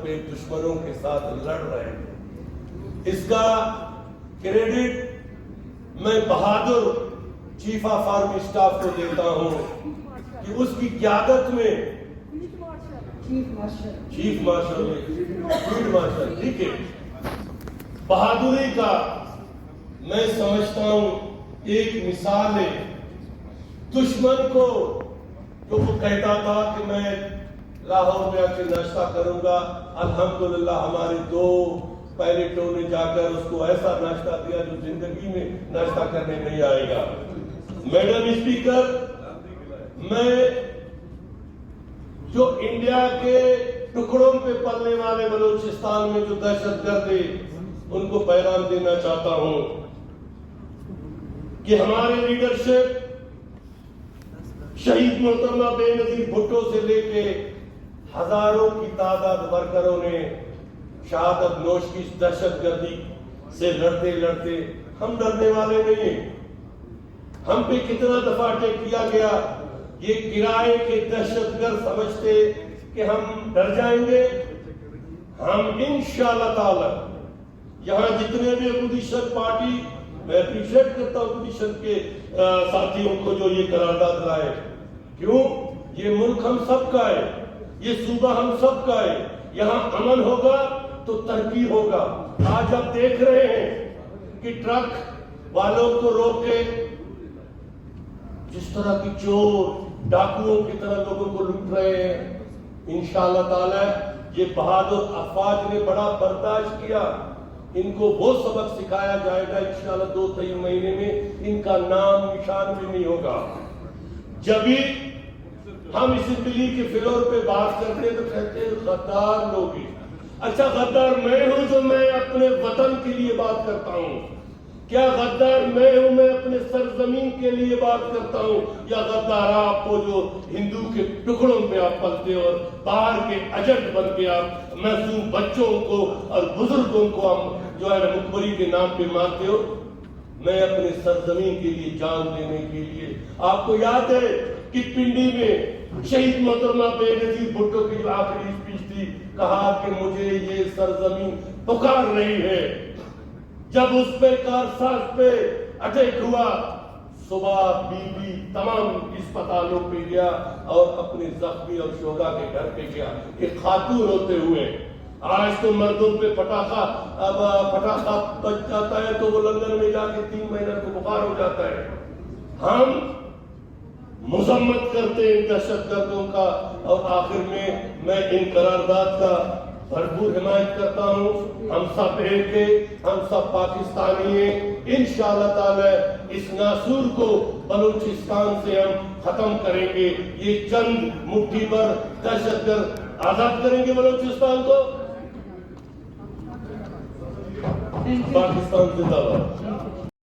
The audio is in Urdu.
پہ دشمنوں کے ساتھ لڑ رہے ہیں۔ اس کا کریڈٹ میں بہادر چیف آف آرمی اسٹاف کو دیتا ہوں کہ اس کی قیادت میں چیف مارشل فیلڈ مارشل، ٹھیک ہے، بہادری کا میں سمجھتا ہوں ایک مثال ہے۔ دشمن کو جو وہ کہتا تھا کہ میں لاہور میں آ کے ناشتہ کروں گا، الحمدللہ ہمارے دو پائلٹوں نے جا کر اس کو ایسا ناشتہ دیا جو زندگی میں ناشتہ کرنے نہیں آئے گا۔ میڈم اسپیکر، میں جو انڈیا کے ٹکڑوں پہ پلنے والے بلوچستان میں جو دہشت گرد ہیں ان کو پیغام دینا چاہتا ہوں کہ ہمارے لیڈرشپ شہید محترمہ بے نظیر بھٹو سے لے کے ہزاروں کی تعداد ورکروں نے شہادت نوش کی دہشت گردی سے لڑتے لڑتے ہم ڈرنے والے نہیں ہیں۔ ہم پہ کتنا دفعہ اٹیک کیا گیا، یہ کرائے کے دہشت گرد سمجھتے کہ ہم ڈر جائیں گے۔ ہم انشاءاللہ تعالی یہاں جتنے بھی اپوزیشن پارٹی، میں اپریشیٹ کرتا ہوں اپوزیشن کے ساتھیوں کو جو یہ قرارداد لائے، کیوں؟ یہ ملک ہم سب کا ہے، یہ صوبہ ہم سب کا ہے، یہاں امن ہوگا تو ترقی ہوگا۔ آج آپ دیکھ رہے ہیں کہ ٹرک والوں کو روک کے جس طرح کی چور ڈاکوؤں کی طرح لوگوں کو لوٹ رہے ہیں۔ انشاءاللہ تعالی یہ بہادر افواج نے بڑا برداشت کیا، ان کو وہ سبق سکھایا جائے گا انشاءاللہ 2-3 مہینے میں ان کا نام نشان بھی نہیں ہوگا۔ جب بھی ہم اسمبلی کے فلور پہ بات کرتے تو کہتے ہیں غدار لوگ ہیں۔ اچھا غدار میں ہوں جو میں اپنے وطن کے لیے بات کرتا ہوں؟ کیا غدار میں ہوں میں اپنے سرزمین کے لیے بات کرتا ہوں، یا غدار آپ کو جو ہندو کے ٹکڑوں پہ آپ پلتے ہو اور باہر کے ایجنٹ بن کے آپ معصوم بچوں کو اور بزرگوں کو ہم جو ہے مقبری کے نام پہ مارتے ہو؟ میں اپنے سرزمین کے لیے جان دینے کے لیے، آپ کو یاد ہے کہ پنڈی میں شہید محترمہ بے نظیر بھٹو کی جو آخری اسپیچ تھی، کہا کہ مجھے یہ سرزمین پکار رہی ہے۔ جب اس پہ کارساز پہ اٹیک ہوا، صبح بی تمام اسپتالوں پہ گیا اور اپنے زخمی اور شہداء کے گھر پہ گیا، ایک خاتون ہوتے ہوئے۔ آج تو مردوں پہ پٹاخہ بچ جاتا ہے تو وہ لندن میں جا کے 3 مہینہ کو بخار ہو جاتا ہے۔ ہم مذمت کرتے ہیں دہشت گردوں کا، اور آخر میں ان قرارداد کا بھرپور حمایت کرتا ہوں۔ ہم سب ایک ہیں، ہم سب پاکستانی ہیں۔ انشاءاللہ تعالی اس ناسور کو بلوچستان سے ہم ختم کریں گے۔ یہ چند مٹھی پر دہشت گرد آزاد کریں گے بلوچستان کو۔ پاکستان زندہ باد۔